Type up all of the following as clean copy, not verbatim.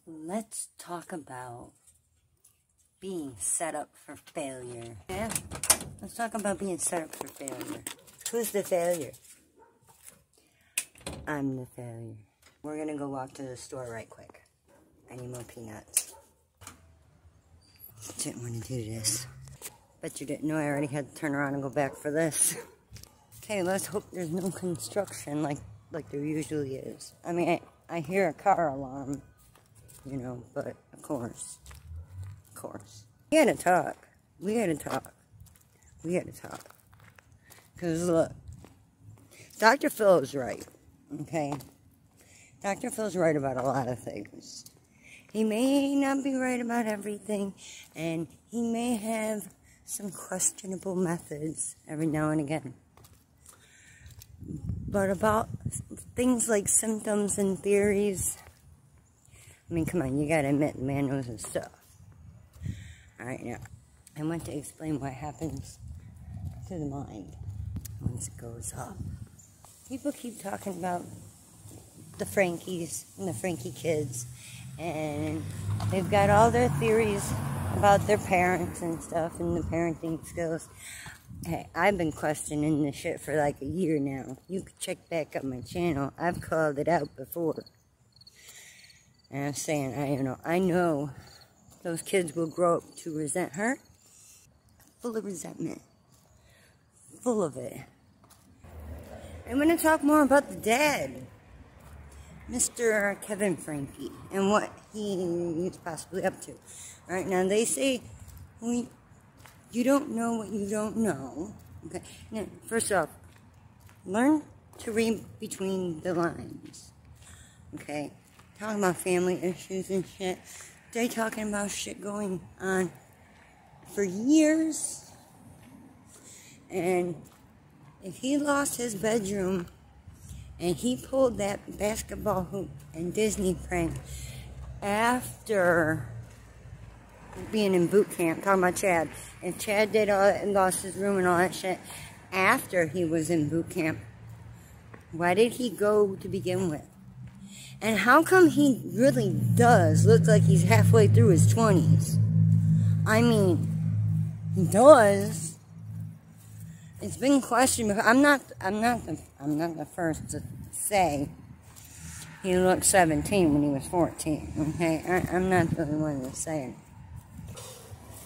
Let's talk about being set up for failure. Yeah, let's talk about being set up for failure. Who's the failure? I'm the failure. We're gonna go walk to the store right quick. I need more peanuts. Didn't want to do this. Bet you didn't know I already had to turn around and go back for this. Okay, let's hope there's no construction like there usually is. I mean, I hear a car alarm, you know, but of course. We gotta talk. Because look, Dr. Phil is right, okay? Dr. Phil's right about a lot of things. He may not be right about everything, and he may have some questionable methods every now and again. But about things like symptoms and theories, I mean, come on, you gotta admit the man knows his stuff. Alright, now, I want to explain what happens to the mind once it goes up. People keep talking about the Frankies and the Frankie kids, and they've got all their theories about their parents and stuff and the parenting skills. Hey, I've been questioning this shit for like a year now. You can check back up my channel. I've called it out before. And I'm saying, I know those kids will grow up to resent her. Full of resentment. Full of it. I'm going to talk more about the dad. Mr. Kevin Franke. And what he's possibly up to. Alright, now they say, you don't know what you don't know. Okay. Now, first off, learn to read between the lines. Okay. Talking about family issues and shit. They talking about shit going on for years. And if he lost his bedroom and he pulled that basketball hoop and Disney prank after being in boot camp, talking about Chad, and Chad did all that and lost his room and all that shit after he was in boot camp, why did he go to begin with? And how come he really does look like he's halfway through his 20s? I mean, he does. It's been questioned. I'm not the first to say he looked 17 when he was 14. Okay, I'm not the only one that's saying it.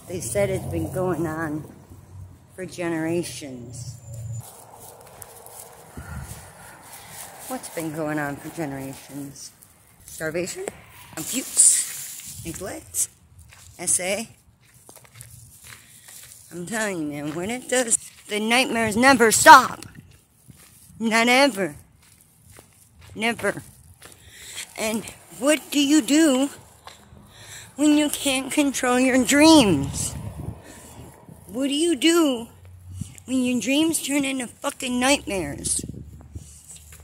They said it's been going on for generations. What's been going on for generations? Starvation, abuse, neglect, SA. I'm telling you, man, when it does, the nightmares never stop. Not ever. Never. And what do you do when you can't control your dreams? What do you do when your dreams turn into fucking nightmares?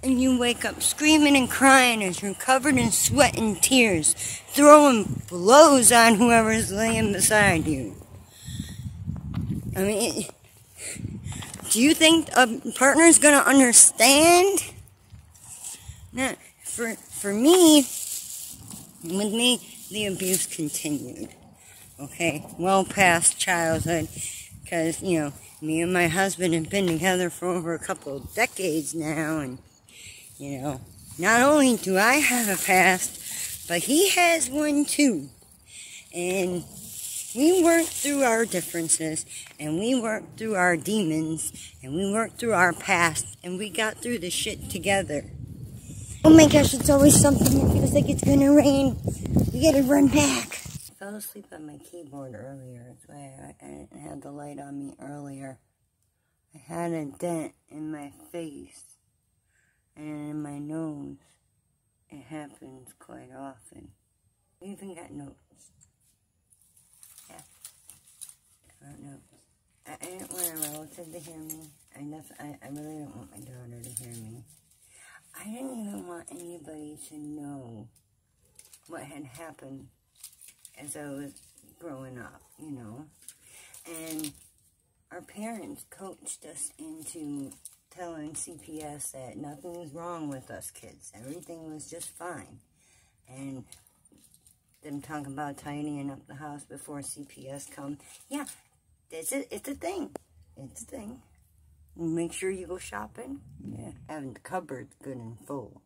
And you wake up screaming and crying as you're covered in sweat and tears, throwing blows on whoever's laying beside you. I mean, do you think a partner's gonna understand? No, for me, with me, the abuse continued. Okay, well past childhood, because, you know, me and my husband have been together for over a couple of decades now, and, you know, not only do I have a past, but he has one too. And we worked through our differences, and we worked through our demons, and we worked through our past, and we got through the shit together. Oh my gosh, it's always something that feels like it's gonna rain. We gotta run back. I fell asleep on my keyboard earlier. That's why I didn't have the light on me earlier. I had a dent in my face and in my nose. It happens quite often. I even got notes. Yeah. I don't know. I didn't want a relative to hear me. I really don't want my daughter to hear me. I didn't even want anybody to know what had happened as I was growing up, you know. And our parents coached us into telling CPS that nothing was wrong with us kids. Everything was just fine. And them talking about tidying up the house before CPS come. Yeah, it's a thing. It's a thing. Make sure you go shopping. Yeah, having the cupboards good and full.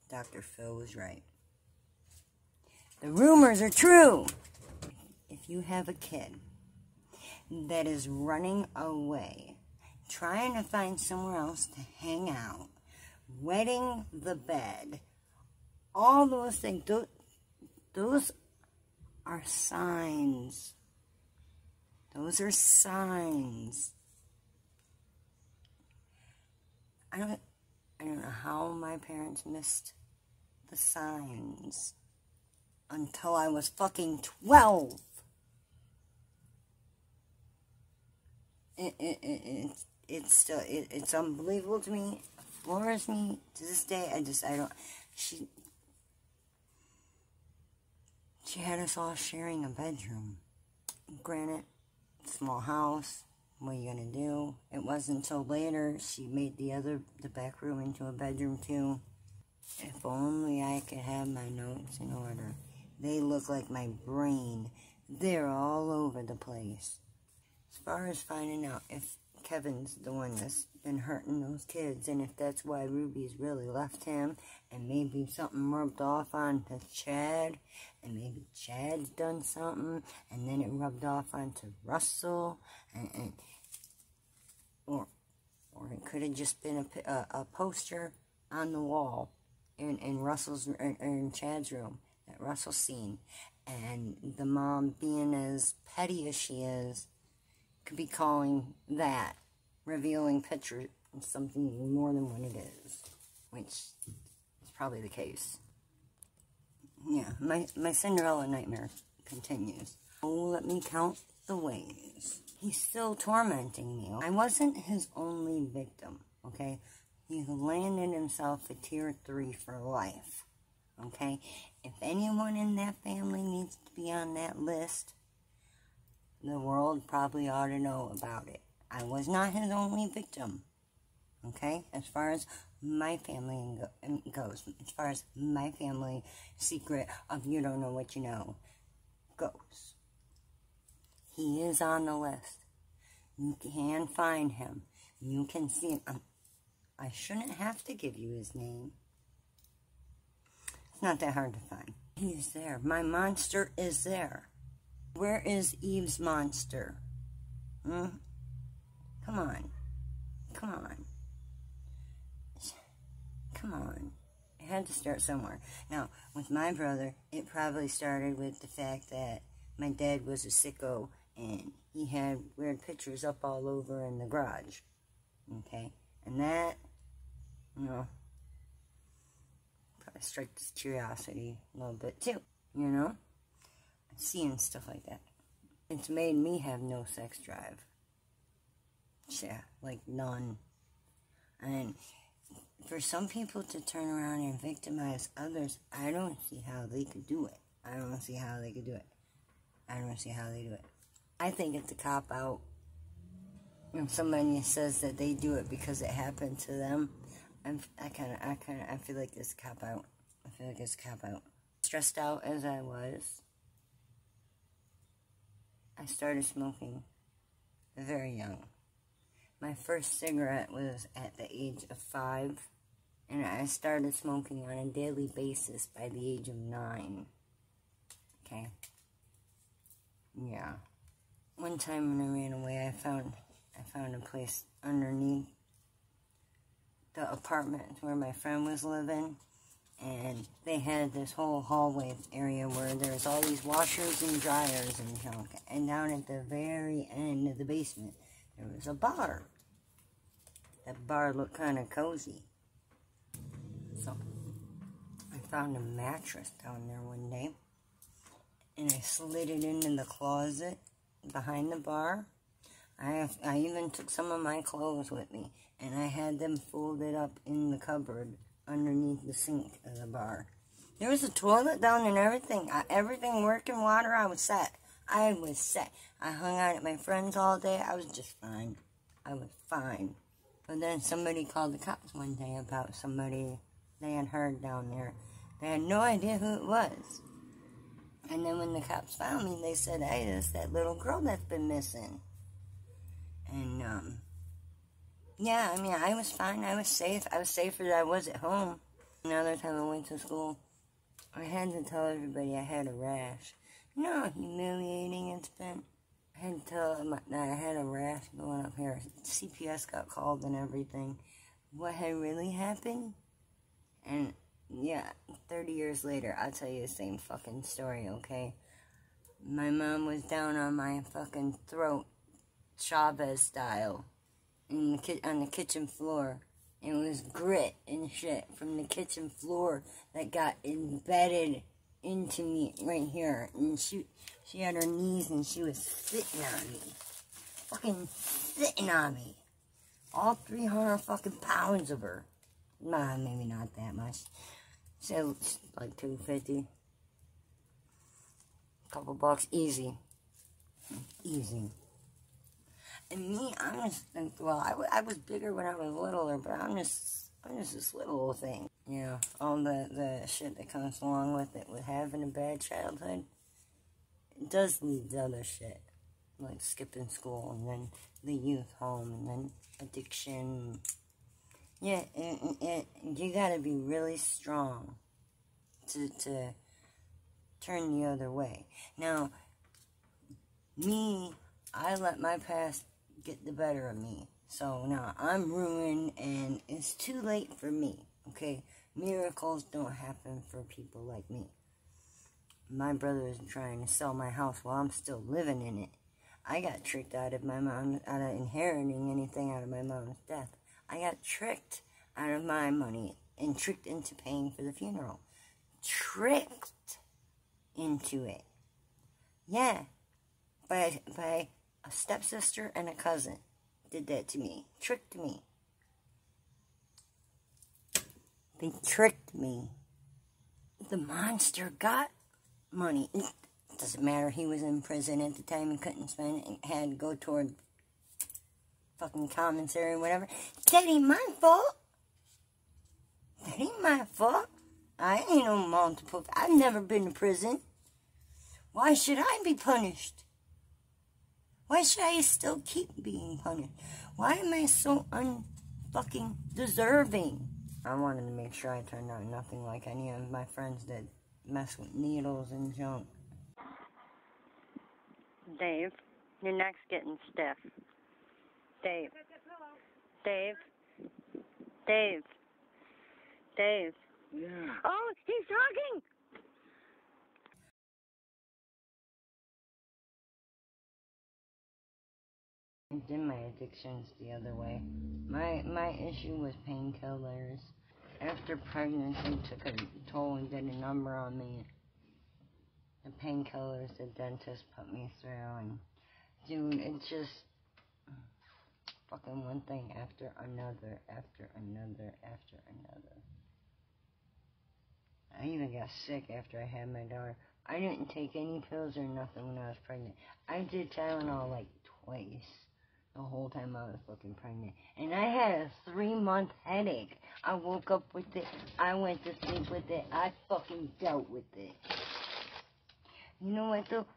Dr. Phil was right. The rumors are true. If you have a kid that is running away, trying to find somewhere else to hang out, wetting the bed, all those things, those are signs. Those are signs. I don't know how my parents missed the signs until I was fucking 12. It's unbelievable to me. It floors me to this day. She had us all sharing a bedroom. Granted, small house. What are you gonna do? It wasn't until later she made the back room into a bedroom too. If only I could have my notes in order. They look like my brain. They're all over the place. As far as finding out if Kevin's the one that's been hurting those kids, and if that's why Ruby's really left him, and maybe something rubbed off onto Chad, and maybe Chad's done something, and then it rubbed off onto Russell, or it could have just been a poster on the wall in Chad's room that Russell's seen, and the mom, being as petty as she is, could be calling that revealing picture something more than what it is, which is probably the case. Yeah, my Cinderella nightmare continues. Oh, let me count the ways. He's still tormenting me. I wasn't his only victim, okay? He's landed himself a tier 3 for life, okay? If anyone in that family needs to be on that list, the world probably ought to know about it. I was not his only victim, okay? As far as my family goes, as far as my family secret of you don't know what you know goes. He is on the list. You can find him. You can see him. I shouldn't have to give you his name. It's not that hard to find. He's there. My monster is there. Where is Eve's monster? Come on. Come on. Come on. It had to start somewhere. Now, with my brother, it probably started with the fact that my dad was a sicko and he had weird pictures up all over in the garage. Okay? And that, probably striked his curiosity a little bit too, seeing stuff like that. It's made me have no sex drive. Yeah, like none. And for some people to turn around and victimize others, I don't see how they could do it. I don't see how they do it. I think it's a cop-out. If somebody says that they do it because it happened to them, I feel like it's a cop-out. Stressed out as I was, I started smoking very young. My first cigarette was at the age of 5, and I started smoking on a daily basis by the age of 9. Okay? Yeah. One time when I ran away, I found a place underneath the apartment where my friend was living, and they had this whole hallway area where there's all these washers and dryers and junk, and down at the very end of the basement, there was a bar. That bar looked kind of cozy. So, I found a mattress down there one day, and I slid it into the closet behind the bar. I even took some of my clothes with me, and I had them folded up in the cupboard underneath the sink of the bar. There was a toilet down and everything. Everything working, water, I was set. I hung out at my friends all day. I was just fine. I was fine. But then somebody called the cops one day about somebody they had heard down there. They had no idea who it was. And then when the cops found me, they said, hey, that's that little girl that's been missing. And, yeah, I mean, I was fine. I was safe. I was safer than I was at home. Another time I went to school, I had to tell everybody I had a rash. You know how humiliating it's been? I had to tell them that I had a rash going up here. CPS got called and everything. What had really happened? And, yeah, 30 years later, I'll tell you the same fucking story, okay? My mom was down on my fucking throat, Chavez style, on the kitchen floor. It was grit and shit from the kitchen floor that got embedded into me right here. And she had her knees and she was sitting on me. Fucking sitting on me. All 300 fucking pounds of her. Nah, maybe not that much. So, like 250. Couple bucks, easy. Easy. And me, I'm just, well, I was bigger when I was littler, but I'm just this little thing. You know, all the shit that comes along with it, with having a bad childhood, it does lead to other shit. Like skipping school, and then the youth home, and then addiction. Yeah, you gotta be really strong to turn the other way. Now, me, I let my past get the better of me. So now I'm ruined and it's too late for me, okay? Miracles don't happen for people like me. My brother is trying to sell my house while I'm still living in it. I got tricked out of inheriting anything out of my mom's death. I got tricked out of my money and tricked into paying for the funeral. Tricked into it. Yeah. By a stepsister and a cousin did that to me. Tricked me. They tricked me. The monster got money. It doesn't matter. He was in prison at the time and couldn't spend it and had to go toward fucking commissary or whatever. That ain't my fault. That ain't my fault. I ain't no multiple. I've never been to prison. Why should I be punished? Why should I still keep being punished? Why am I so unfucking deserving? I wanted to make sure I turned out nothing like any of my friends that mess with needles and junk. Dave, your neck's getting stiff. Dave. Dave. Dave. Dave. Yeah. Oh, he's talking! I did my addictions the other way. My issue was painkillers. After pregnancy took a toll and did a number on me. The painkillers the dentist put me through, and dude, it's just fucking one thing after another, after another, after another. I even got sick after I had my daughter. I didn't take any pills or nothing when I was pregnant. I did Tylenol like twice the whole time I was fucking pregnant. And I had a 3-month headache. I woke up with it. I went to sleep with it. I fucking dealt with it. You know what though?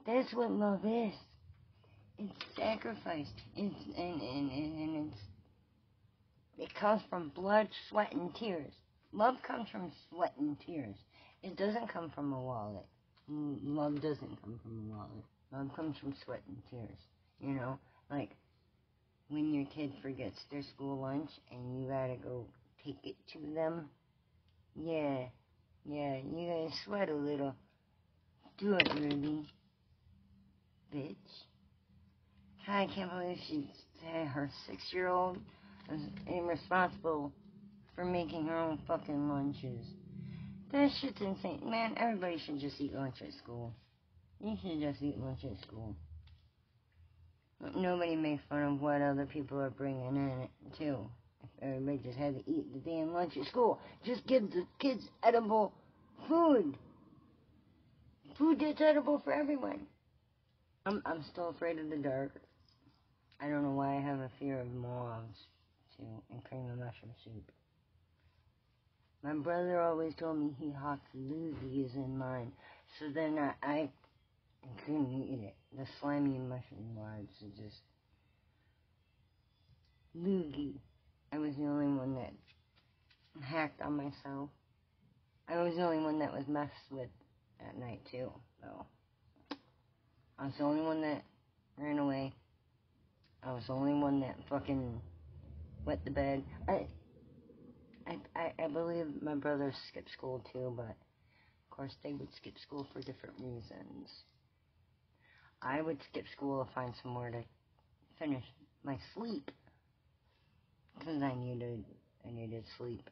That's what love is. It's sacrifice. It comes from blood, sweat, and tears. Love comes from sweat and tears. It doesn't come from a wallet. Love doesn't come from a wallet. Love comes from sweat and tears. You know, like when your kid forgets their school lunch and you gotta go take it to them. Yeah, you gotta sweat a little. Do it, Ruby. Bitch. I can't believe her 6-year-old was irresponsible for making her own fucking lunches. That shit's insane. Man, everybody should just eat lunch at school. You should just eat lunch at school. Nobody makes fun of what other people are bringing in, too. If everybody just had to eat the damn lunch at school, just give the kids edible food. Food that's edible for everyone. I'm still afraid of the dark. I don't know why I have a fear of moths, too, and cream of mushroom soup. My brother always told me he hawked loogies in mine, So then I couldn't eat it. The slimy mushroom was just loogie. I was the only one that hacked on myself. I was the only one that was messed with at night too, though. I was the only one that ran away. I was the only one that fucking wet the bed. I believe my brothers skipped school too, but of course they would skip school for different reasons. I would skip school to find somewhere to finish my sleep, because I needed sleep.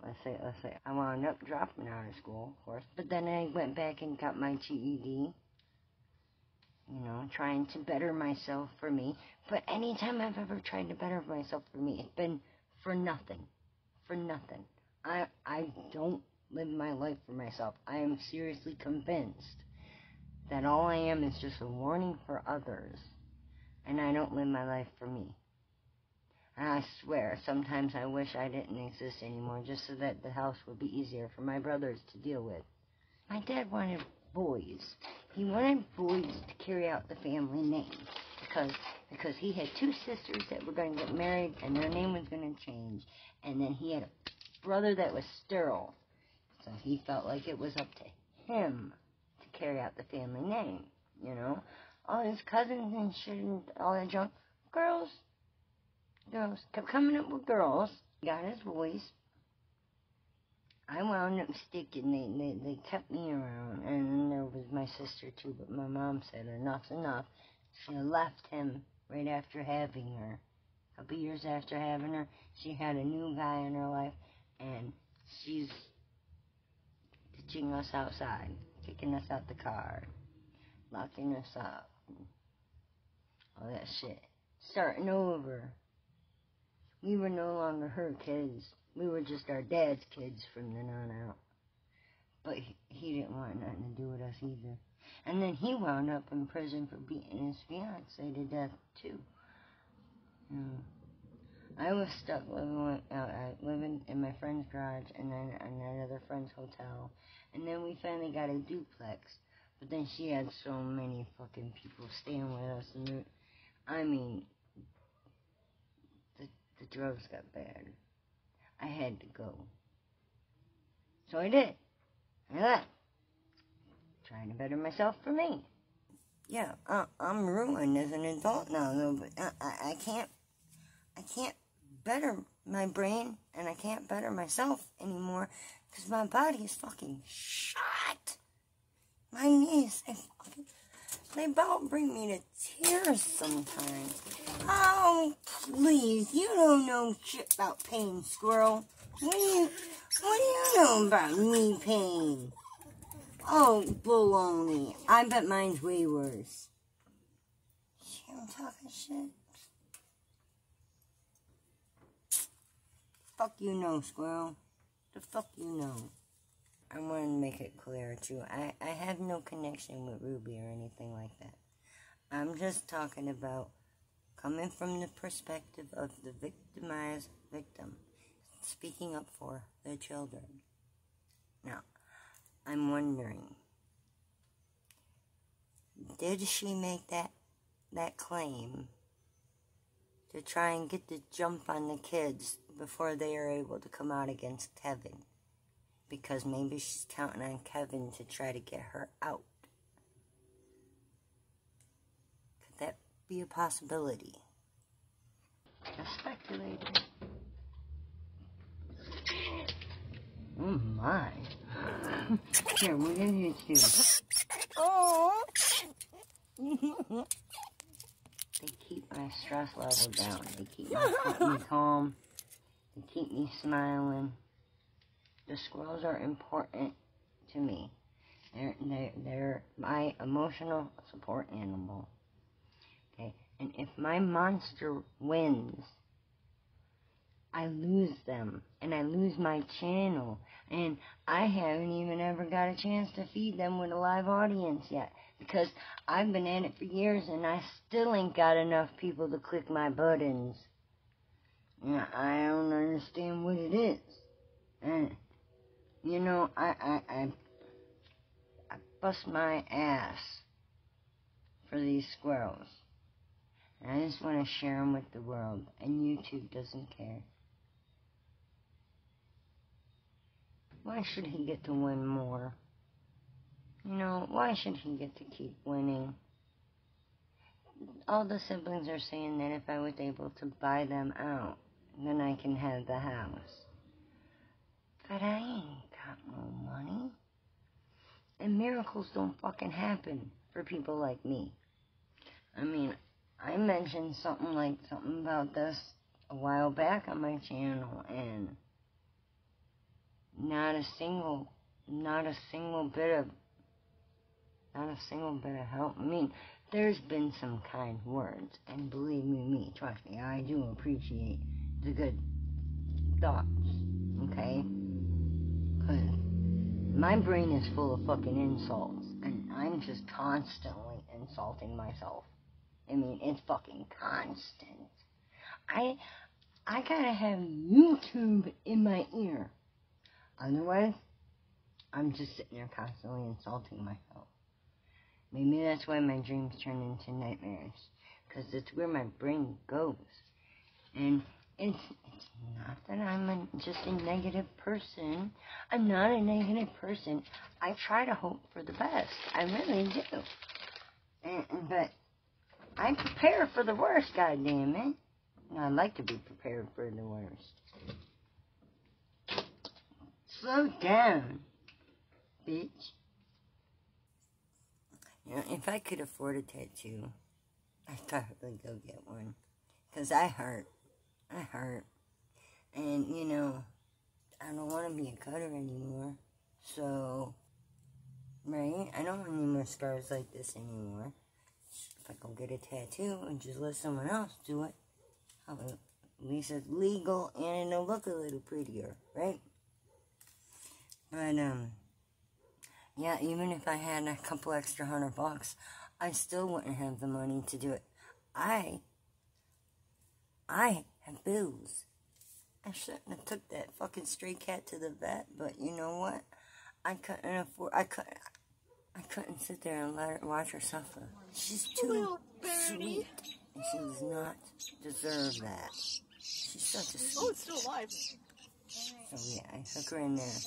Let's say I wound up dropping out of school, of course, but then I went back and got my GED, you know, trying to better myself for me. But anytime I've ever tried to better myself for me, it's been for nothing. I don't live my life for myself. I am seriously convinced that all I am is just a warning for others, and I don't live my life for me. And I swear, sometimes I wish I didn't exist anymore, just so that the house would be easier for my brothers to deal with. My dad wanted boys. He wanted boys to carry out the family name, because he had two sisters that were going to get married, and their name was going to change. And then he had a brother that was sterile, so he felt like it was up to him to carry out the family name, you know. All his cousins and shit and all that junk. Girls kept coming up with girls. Got his voice. I wound up sticking. They kept me around, and there was my sister too. But my mom said enough's enough. She left him right after having her. A couple years after having her, she had a new guy in her life, and she's ditching us outside, kicking us out the car, locking us up, all that shit. Starting over. We were no longer her kids. We were just our dad's kids from then on out. But he didn't want nothing to do with us either. And then he wound up in prison for beating his fiancée to death too. I was stuck living in my friend's garage and then in another friend's hotel. And then we finally got a duplex. But then she had so many fucking people staying with us. And I mean, the drugs got bad. I had to go. So I did. I left. Trying to better myself for me. Yeah, I'm ruined as an adult now, though, but I can't better my brain, and I can't better myself anymore, because my body is fucking shot. My knees, they about bring me to tears sometimes. Oh, please, you don't know shit about pain, squirrel. What do you know about knee pain? Oh, baloney. I bet mine's way worse. See, I'm talking shit. Fuck you know, squirrel. The fuck you know. I want to make it clear, too. I have no connection with Ruby or anything like that. I'm just talking about coming from the perspective of the victimized victim, speaking up for the children. Now, I'm wondering, did she make that claim to try and get the jump on the kids before they are able to come out against Kevin? Because maybe she's counting on Kevin to try to get her out. Could that be a possibility? Just speculating. Oh my. Here, what did you do? Oh. They keep my stress level down. They keep me calm. They keep me smiling. The squirrels are important to me. They're my emotional support animal. Okay, and if my monster wins, I lose them, and I lose my channel, and I haven't even ever got a chance to feed them with a live audience yet, because I've been at it for years, and I still ain't got enough people to click my buttons. And I don't understand what it is. And, you know, bust my ass for these squirrels. And I just want to share them with the world. And YouTube doesn't care. Why should he get to win more? You know, why should he get to keep winning? All the siblings are saying that if I was able to buy them out, then I can have the house. But I ain't got no money. And miracles don't fucking happen for people like me. I mean, I mentioned something about this a while back on my channel, and not a single bit of help. I mean, there's been some kind words, and believe me, trust me, I do appreciate the good thoughts, okay? Because my brain is full of fucking insults, and I'm just constantly insulting myself. I mean, it's fucking constant. I gotta have YouTube in my ear. Otherwise, I'm just sitting there constantly insulting myself. Maybe that's why my dreams turn into nightmares. Because it's where my brain goes. And it's not that I'm just a negative person. I'm not a negative person. I try to hope for the best. I really do. But I prepare for the worst, goddammit. And I like to be prepared for the worst. Slow down, bitch. You know, if I could afford a tattoo, I'd probably go get one. Because I hurt. And, you know, I don't want to be a cutter anymore. So, right? I don't want any more scars like this anymore. If I go get a tattoo and just let someone else do it, at least it's legal and it'll look a little prettier, right? But, yeah, even if I had a couple extra $100, I still wouldn't have the money to do it. I have bills. I shouldn't have took that fucking stray cat to the vet, but you know what? I couldn't sit there and let her watch her suffer. She's too sweet, and she does not deserve that. She's such a sweet. Oh, it's still alive. So yeah, I took her in there,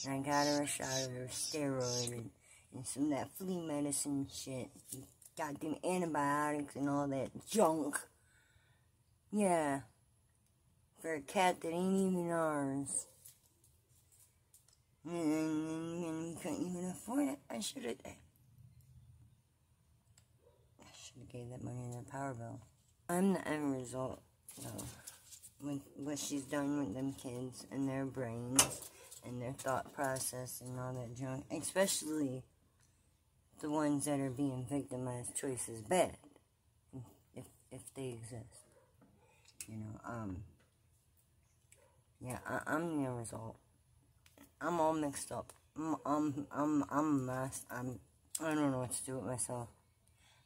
and I got her a shot of her steroid and some of that flea medicine shit, goddamn antibiotics and all that junk. Yeah, for a cat that ain't even ours. And we couldn't even afford it. I should have gave that money to the power bill. I'm the end result, though. With what she's done with them kids and their brains and their thought process and all that junk, especially the ones that are being victimized. Choice is bad, if they exist, you know. Yeah, I'm the end result. I'm all mixed up. I'm a mess. I don't know what to do with myself.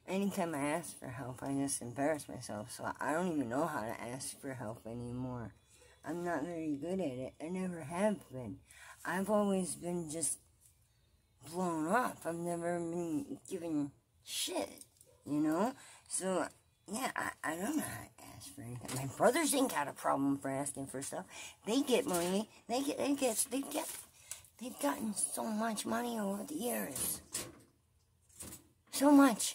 Anytime I ask for help, I just embarrass myself, so I don't even know how to ask for help anymore. I'm not very good at it. I never have been. I've always been just blown up. I've never been given shit, you know? So, yeah, I don't know how to ask for anything. My brothers ain't got a problem for asking for stuff. They get money. They've gotten so much money over the years. So much.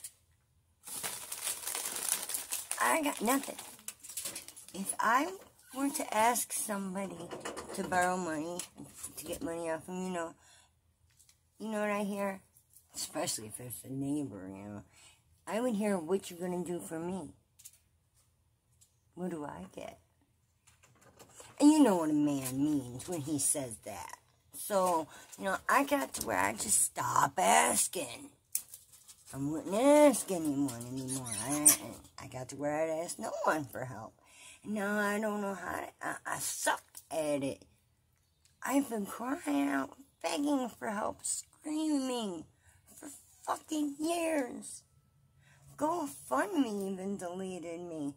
I got nothing. If I were to ask somebody to borrow money, to get money off them, you know what I hear? Especially if it's a neighbor, you know. I would hear, what you gonna do for me? What do I get? And you know what a man means when he says that. So, you know, I got to where I just stop asking. I wouldn't ask anyone anymore. I got to where I'd ask no one for help. And now I don't know how to, I suck at it. I've been crying out, begging for help, screaming for fucking years. GoFundMe even deleted me.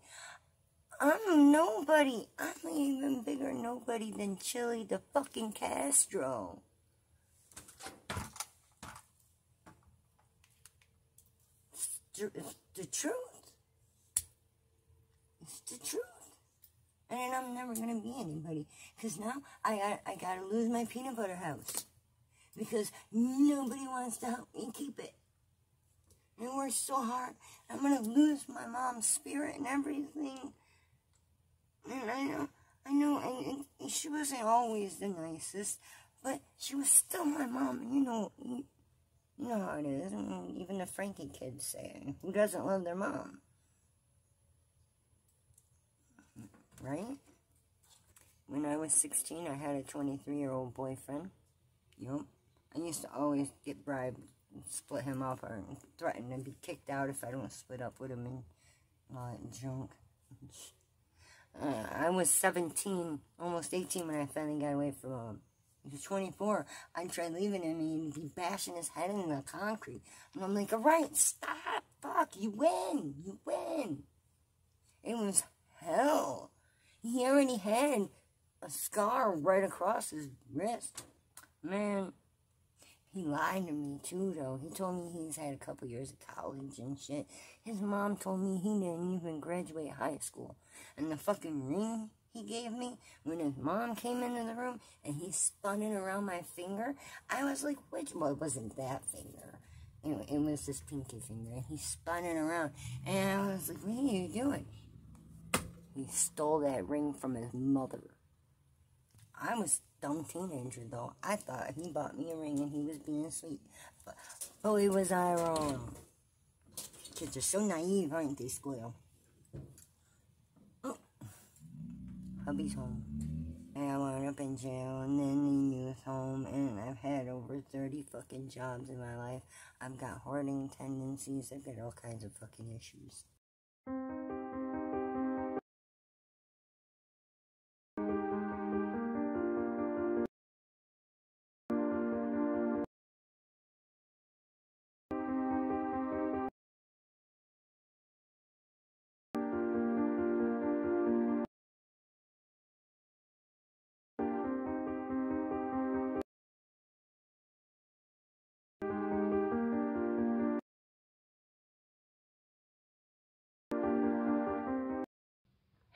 I'm nobody. I'm even bigger nobody than Chili the fucking Castro. the truth. It's the truth. And I'm never going to be anybody. Because now I got to lose my peanut butter house. Because nobody wants to help me keep it. And it works so hard. I'm going to lose my mom's spirit and everything. And I know, and she wasn't always the nicest, but she was still my mom. And you know how it is. I mean, even the Franke kids say, who doesn't love their mom? Right? When I was 16, I had a 23-year-old boyfriend. Yup. I used to always get bribed, split him up, or threaten to be kicked out if I don't split up with him and all that junk. I was 17, almost 18 when I finally got away from him. He was 24. I tried leaving him and he'd be bashing his head in the concrete. And I'm like, alright, stop, fuck, you win, you win. It was hell. He already had a scar right across his wrist. Man, he lied to me too, though. He told me he's had a couple years of college and shit. His mom told me he didn't even graduate high school. And the fucking ring he gave me, when his mom came into the room and he spun it around my finger, I was like, well, it wasn't that finger. It was this pinky finger. And he spun it around. And I was like, what are you doing? He stole that ring from his mother. I was a dumb teenager, though. I thought he bought me a ring and he was being sweet. But boy, was I wrong. Kids are so naive, aren't they, Squirrel? Oh. Hubby's home. And I wound up in jail and then in youth home. And I've had over 30 fucking jobs in my life. I've got hoarding tendencies. I've got all kinds of fucking issues.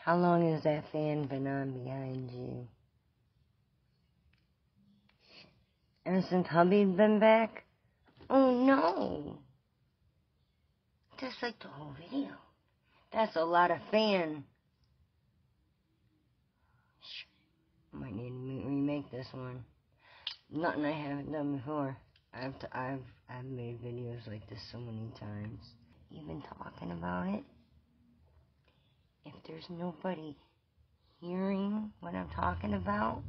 How long has that fan been on behind you? Ever since hubby's been back? Oh no! That's like the whole video. That's a lot of fan. I might need to remake this one. Nothing I haven't done before. I've made videos like this so many times. Even talking about it. If there's nobody hearing what I'm talking about,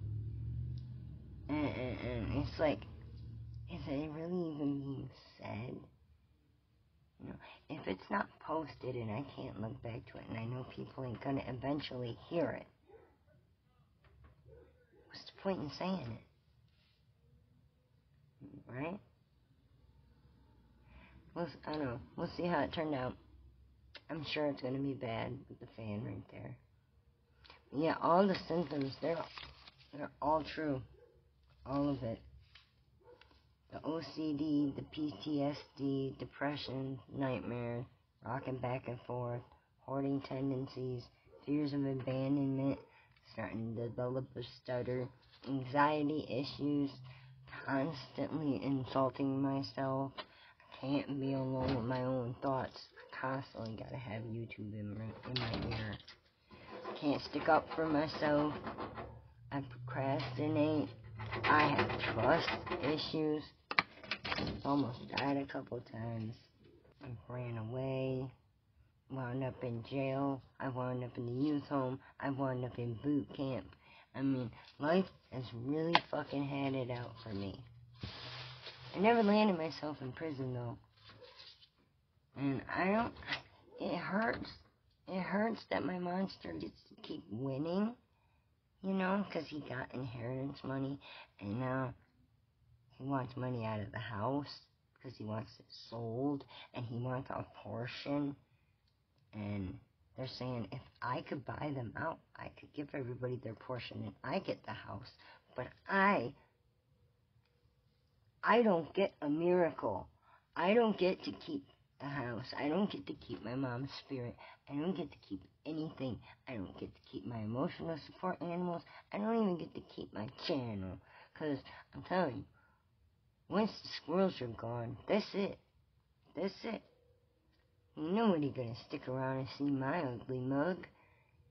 and it's like, is it really even being said? You know, if it's not posted and I can't look back to it, and I know people ain't gonna eventually hear it, what's the point in saying it? Right? I don't know. We'll see how it turned out. I'm sure it's gonna be bad with the fan right there. But yeah, all the symptoms, they're all true. All of it. The OCD, the PTSD, depression, nightmares, rocking back and forth, hoarding tendencies, fears of abandonment, starting to develop a stutter, anxiety issues, constantly insulting myself. I can't be alone with my own thoughts. I constantly gotta have YouTube in my ear. Can't stick up for myself. I procrastinate. I have trust issues. Almost died a couple times. I ran away. Wound up in jail. I wound up in the youth home. I wound up in boot camp. I mean, life has really fucking had it out for me. I never landed myself in prison, though. And it hurts. It hurts that my monster gets to keep winning, you know, because he got inheritance money, and now he wants money out of the house because he wants it sold, and he wants a portion. And they're saying if I could buy them out, I could give everybody their portion, and I get the house. But I don't get a miracle. I don't get to keep the house. I don't get to keep my mom's spirit. I don't get to keep anything. I don't get to keep my emotional support animals. I don't even get to keep my channel. Because I'm telling you, once the squirrels are gone, that's it. That's it. Nobody gonna stick around and see my ugly mug.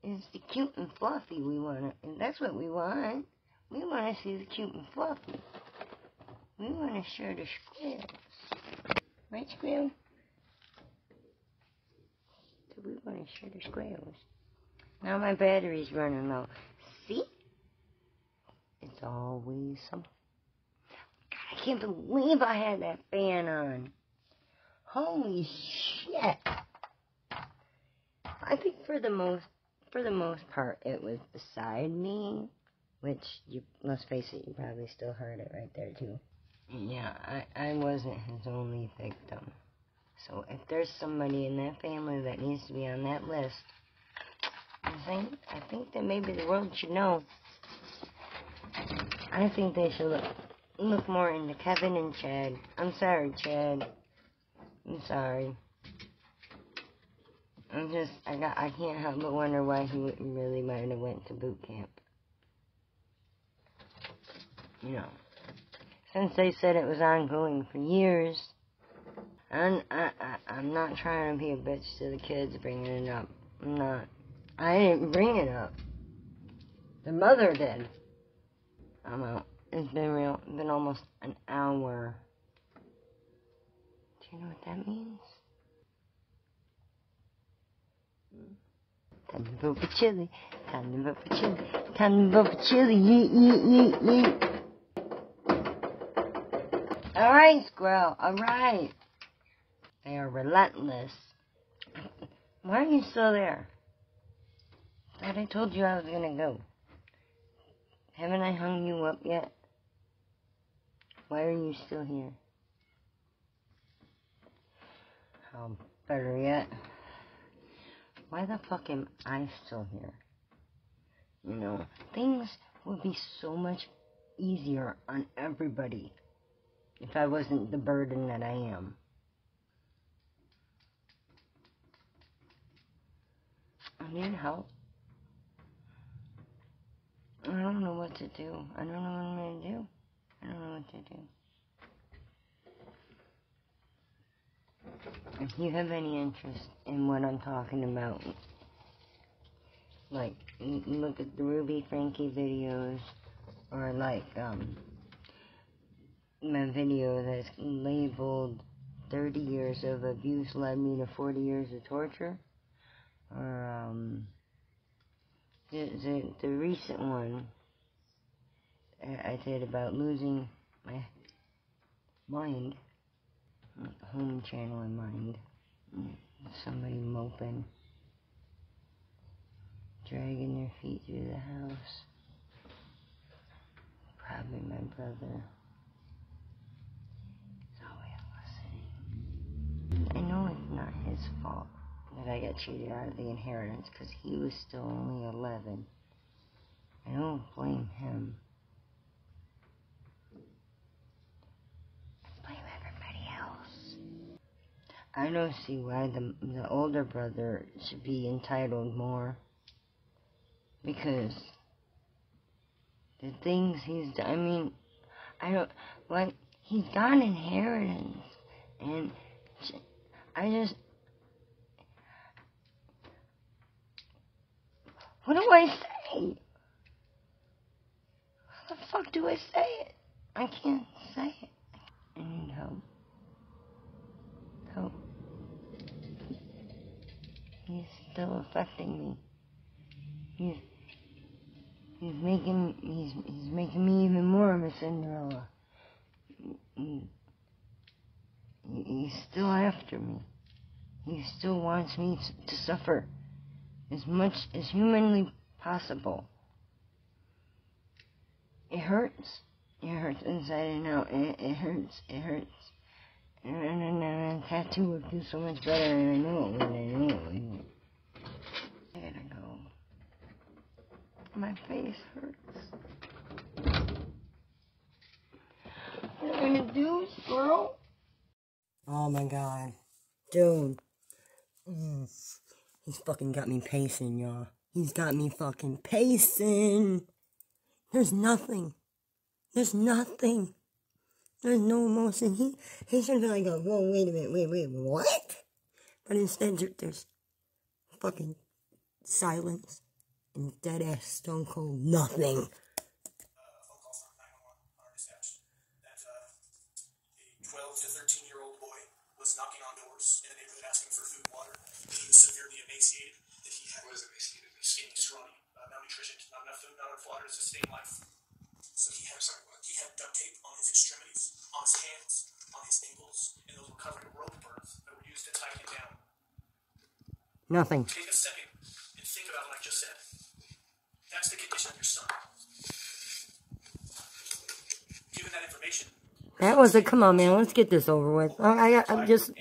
It's the cute and fluffy we want. And that's what we want. We want to see the cute and fluffy. We want to share the squirrels. Right, squirrel? So we want to share the squirrels. Now my battery's running low. See? It's always something. God, I can't believe I had that fan on. Holy shit. I think for the most part, it was beside me, which, let's face it, you probably still heard it right there, too. Yeah, I wasn't his only victim. So if there's somebody in that family that needs to be on that list, I think that maybe the world should know. I think they should look more into Kevin and Chad. I'm sorry, Chad. I'm sorry. I can't help but wonder why he really might have went to boot camp. You know, since they said it was ongoing for years, I'm not trying to be a bitch to the kids bringing it up. I'm not. I didn't bring it up. The mother did. I'm out. It's been almost an hour. Do you know what that means? Time to vote for chili. Time to vote for chili. Time to vote for chili. Yeet, yeet, yeet, yeet. Alright, squirrel. Alright. They are relentless. Why are you still there? I thought I told you I was gonna go. Haven't I hung you up yet? Why are you still here? Better yet, why the fuck am I still here? You know, things would be so much easier on everybody if I wasn't the burden that I am. I need help. I don't know what to do. I don't know what I'm going to do. I don't know what to do. If you have any interest in what I'm talking about, like, look at the Ruby Franke videos, or like, my video that's labeled 30 years of abuse led me to 40 years of torture, or, the recent one I did about losing my mind, home channel in mind, somebody moping, dragging their feet through the house, probably my brother. He's always listening. I know it's not his fault that I got cheated out of the inheritance, because he was still only 11. I don't blame him. I blame everybody else. I don't see why the older brother should be entitled more, because the things he's done, I mean, I don't, like, he's got an inheritance, and what do I say? How the fuck do I say it? I can't say it. I need help. Help. He's still affecting me. He's making me even more of a Cinderella. He's still after me. He still wants me to suffer as much as humanly possible. It hurts. It hurts inside and out. It hurts. It hurts. And a tattoo would do so much better, and I know it would. I know it would. I gotta go. My face hurts. What am I gonna do, squirrel? Oh my god. Dude. He's fucking got me pacing, y'all. He's got me fucking pacing. There's nothing. There's nothing. There's no emotion. He should be like, whoa, wait a minute, wait, what? But instead, there's fucking silence and dead ass stone cold nothing. Phone call from 911 on our dispatch that a 12 to 13-year-old boy was knocking on doors in a neighborhood asking for food and water. He was severely emaciated. That he had, what is emaciated? Skinny, scrawny, malnutrition, not enough food, not enough water to sustain life. So he had duct tape on his extremities, on his hands, on his ankles, and those were covered in rope burns that were used to tie him down. Nothing. Take a second and think about what I just said. That's the condition of your son. Given that information. That was it. Come on, man. Let's get this over with. I'm just.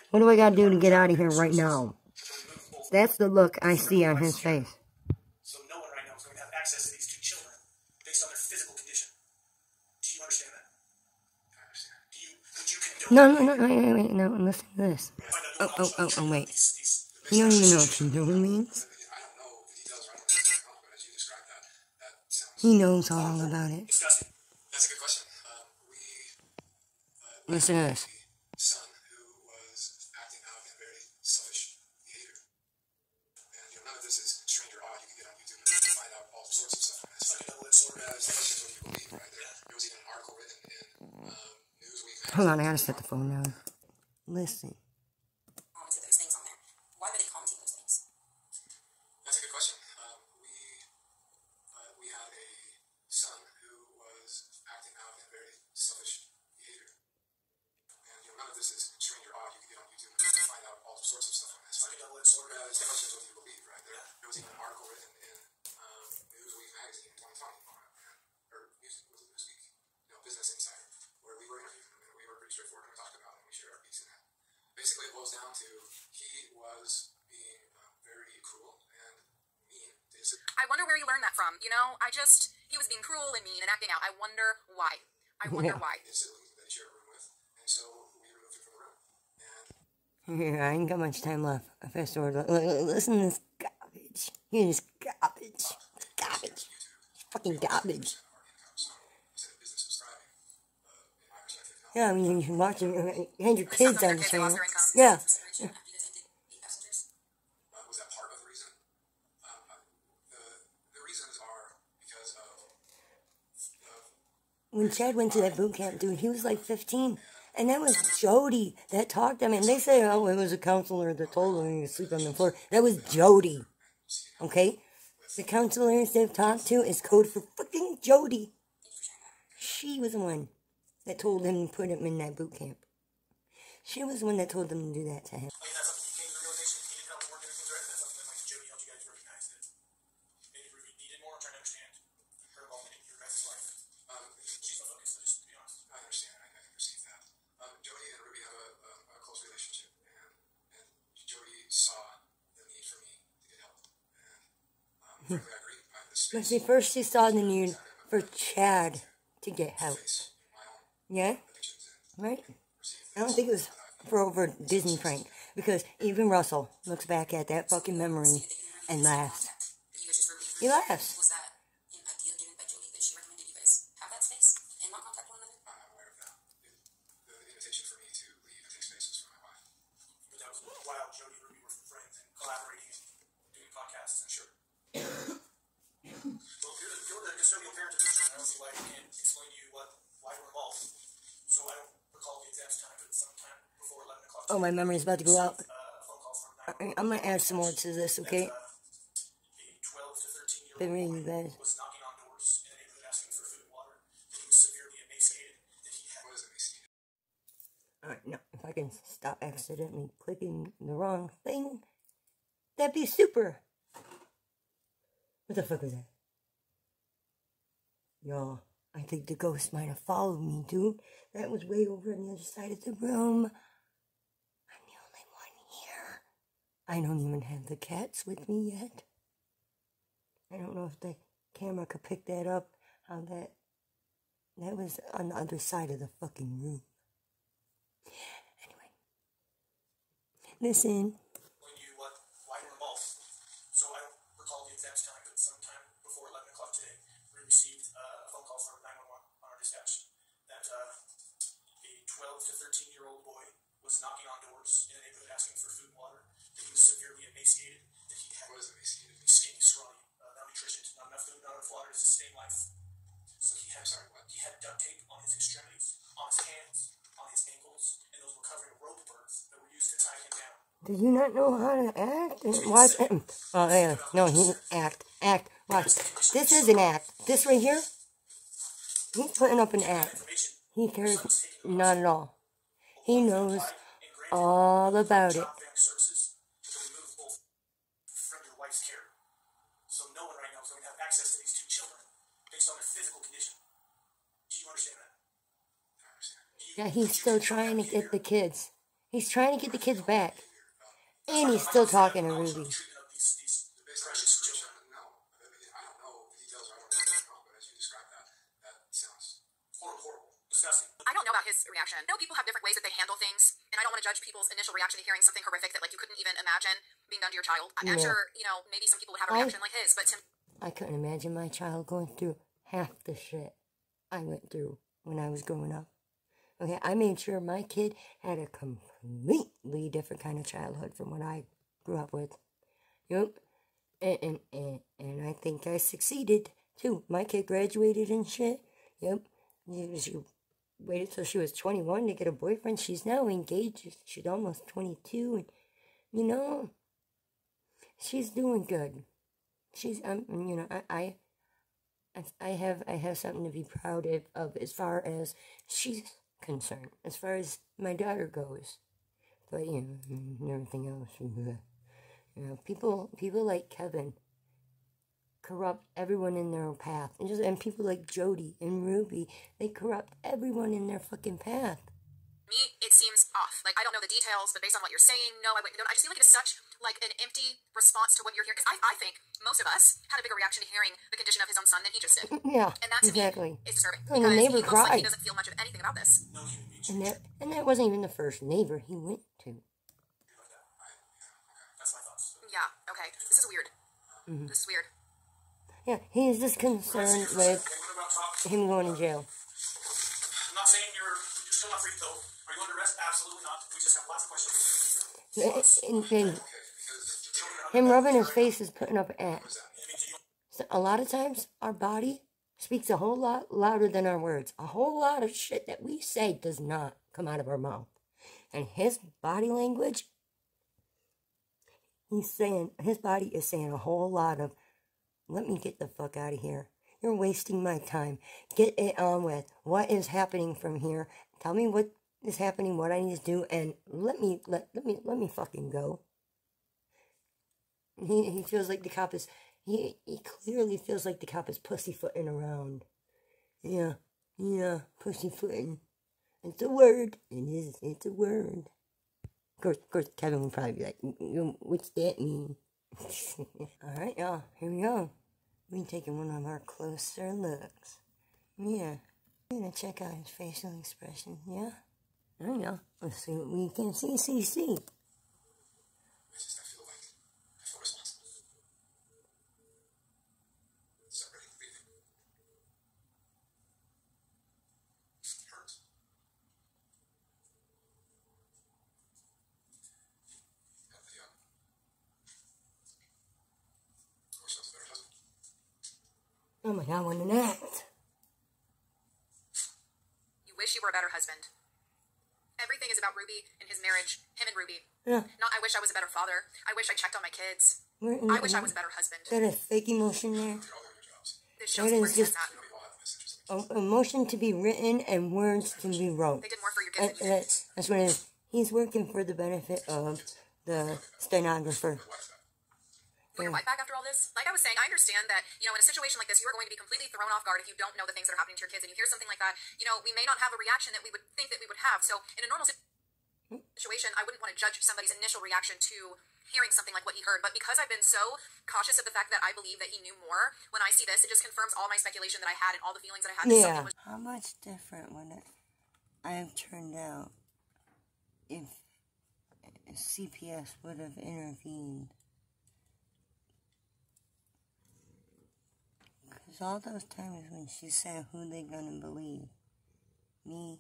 What do I gotta do to get out of here right now? That's the look I see on his face. So no one right now is going to have access to these two children based on their physical condition. Do you understand that? I understand. Would you condone? Wait. No, listen to this. Oh, wait. You don't even know what condone means? He knows all about it. Disgusting. That's a good question. Listen to this. Son who was acting out in a very selfish behavior. And none of this is strange or odd. You can get on YouTube and find out all sorts of stuff. It's like a double-edged sword. The question is what you believe, right? There was even an article written in Newsweek. Hold on, I gotta set the phone down. Listen. Commented those things on there. Why were they commenting those things? That's a good question. We had a son who was acting out in a very selfish behavior. And none of this is strange or odd. You can get on YouTube and find out all sorts of stuff on this. It's like a double-edged sword. The question is what you believe, right? There was even an article written in Newsweek magazine in 2020, or Newsweek, Business Insider, where we were interviewed him, and we were pretty straightforward and we talked about it, and we shared our piece in that. Basically, it boils down to he was being very cruel and mean. I wonder where he learned that from. You know, he was being cruel and mean and acting out. I wonder why. Why. It's a that he shared a room with, and so we removed him from the room. And Here, I ain't got much time left. Fast forward. Listen to this garbage. Hear this garbage. Garbage. Fucking garbage. Yeah, I mean, you can watch it. You had your kids on the channel. Yeah. was that part of the reason? The reasons are because of When Chad went to that boot camp, dude, he was like 15. And that was Jody that talked to him. And they say, oh, it was a counselor that told him he could sleep on the floor. That was Jody. Okay? The counselors they've talked to is code for fucking Jody. She was the one that told him to put him in that boot camp. She was the one that told them to do that to him. Like, that's something you came to the realization you needed help working things right. That's something that like Jody helped you guys recognize that maybe Ruby needed more. I'm trying to understand her involvement in your guys' life. She's my focus, so just to be honest. I understand. I can perceive that. Jody and Ruby have a close relationship, and Jody saw the need for me to get help. And frankly, I agree. I have the space. But see, first she saw the need for Chad to get help. Yeah? Right? I don't think it was for over Disney Frank. Because even Russell looks back at that fucking memory and laughs. He laughs. Was that an idea given by Jody that she recommended you guys have that space and not contact one another? I'm aware of that. The invitation for me to leave and take space was for my wife. But that was while Jody and Ruby were friends and collaborating and doing podcasts, I'm sure. Well, you're the custodial parent of this. I don't see why I can't explain to you why we're involved. So I don't recall the exact time, but sometime before 11 o'clock. Oh, my memory's about to go out. Phone call from 911. I'm going to add some more to this, okay? A 12 to 13-year-old Been reading you guys. was knocking on doors in a neighborhood asking for food and water. He was severely emaciated. That he had. What is emaciated? Alright, now, if I can stop accidentally clicking the wrong thing, that'd be super. What the fuck was that? Y'all, I think the ghost might have followed me, dude. That was way over on the other side of the room. I'm the only one here. I don't even have the cats with me yet. I don't know if the camera could pick that up. How that was on the other side of the fucking room. Anyway. Listen. when you why you were involved. So I don't recall the exact time, but sometime before 11 o'clock today, we received a phone call from 911 on our dispatch that a 12 to 13-year-old boy was knocking on doors in a neighborhood asking for food and water, that he was severely emaciated, that he had skinny, scrawny, malnutrition, not enough food, not enough water to sustain life. So he had duct tape on his extremities, on his hands, on his ankles, and those were covering rope burns that were used to tie him down. Do you not know how to act? Watch. Oh, yeah. No, he act. Watch. This is an act. This right here, he's putting up an act. He cares not at all. He knows all about it. So no one right now is going to have access to these two children based on their physical condition. Do you understand that? I understand. Yeah, he's still trying to get the kids. He's trying to get the kids back. And he's still talking to Ruby. I don't know about his reaction. I know people have different ways that they handle things, and I don't want to judge people's initial reaction to hearing something horrific that, like, you couldn't even imagine being done to your child. I'm sure, you know, maybe some people would have a reaction like his, but to I couldn't imagine my child going through half the shit I went through when I was growing up. Okay, I made sure my kid had a completely different kind of childhood from what I grew up with. Yep. And I think I succeeded, too. My kid graduated and shit. Yep. She waited till she was 21 to get a boyfriend. She's now engaged. She's almost 22. And, you know, she's doing good. She's, you know, I have something to be proud of as far as she's concerned, as far as my daughter goes. But, you know, everything else. You know, people like Kevin corrupt everyone in their path. And people like Jody and Ruby, they corrupt everyone in their fucking path. me, it seems off. Like, I don't know the details, but based on what you're saying, no, I just feel like it's such, like, an empty response to what you're hearing. Because I think most of us had a bigger reaction to hearing the condition of his own son than he just did. Yeah, and that, to exactly. me, is disturbing. And the because neighbor he looks like cried. he doesn't feel much of anything about this. And that wasn't even the first neighbor he went to. That's my thoughts. Yeah, okay. This is weird. This is weird. Yeah, he's just concerned with him going to jail. I'm not saying you're still not free to go. Are you under arrest? Absolutely not. We just have lots of questions. And him rubbing his face is putting up an act. So a lot of times, our body speaks a whole lot louder than our words. A whole lot of shit that we say does not come out of our mouth. And his body language, his body is saying a whole lot of, let me get the fuck out of here. You're wasting my time. Get it on with. What is happening from here? Tell me what is happening, what I need to do, and let me fucking go. He feels like the cop is, he clearly feels like the cop is pussyfooting around. Yeah, pussyfooting. It's a word. It's a word. Of course, Kevin would probably be like, what's that mean? Alright, y'all, here we go. We're taking one of our closer looks. Yeah. We're gonna check out his facial expression, yeah? Alright, y'all. Let's see what we can see. I feel responsible. Separating, leaving. It hurts. Help the young. Of course, I was a better husband. Oh my god, what an act. You wish you were a better husband. Everything is about Ruby and his marriage, him and Ruby. Yeah. Not, I wish I was a better father. I wish I checked on my kids. I wish I was a better husband. That a fake emotion there. This shows where his head's at. Emotion to be written and words to be wrote. They did more for your kids than you did. That's what it is. He's working for the benefit of the stenographer. Put your wife back after all this? Like I was saying, I understand that, in a situation like this, you are going to be completely thrown off guard if you don't know the things that are happening to your kids, and you hear something like that, we may not have a reaction that we would think that we would have. So in a normal situation, I wouldn't want to judge somebody's initial reaction to hearing something like what he heard. But because I've been so cautious of the fact that I believe that he knew more, when I see this, it just confirms all my speculation that I had and all the feelings that I had. Yeah. How much different would it have turned out if CPS would have intervened. Because all those times when she said, who they gonna believe? Me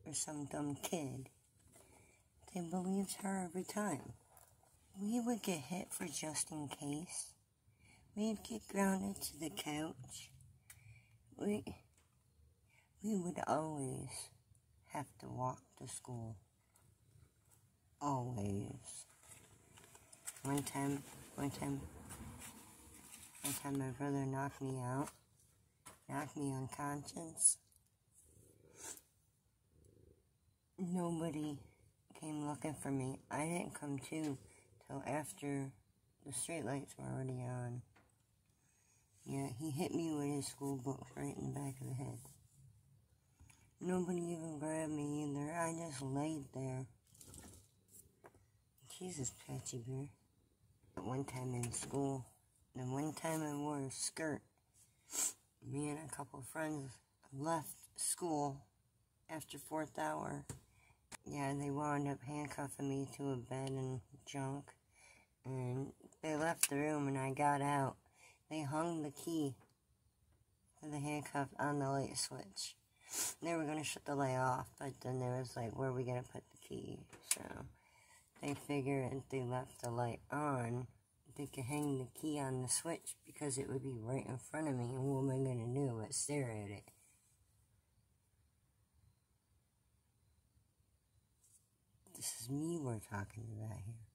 or some dumb kid? They believed her every time. We would get hit for just in case. We'd get grounded to the couch. We would always have to walk to school. Always. One time my brother knocked me out, knocked me unconscious. Nobody came looking for me. I didn't come to till after the street lights were already on. Yeah, he hit me with his school books right in the back of the head. Nobody even grabbed me either. I just laid there. Jesus, Patchy Bear. One time in school, the one time I wore a skirt, me and a couple of friends left school after 4th hour. Yeah, they wound up handcuffing me to a bed and junk. And they left the room and I got out. They hung the key to the handcuff on the light switch. They were going to shut the light off, but then they was like, where are we going to put the key? So they figured if they left the light on, they could hang the key on the switch because it would be right in front of me. And what am I going to do but stare at it? This is me we're talking about here.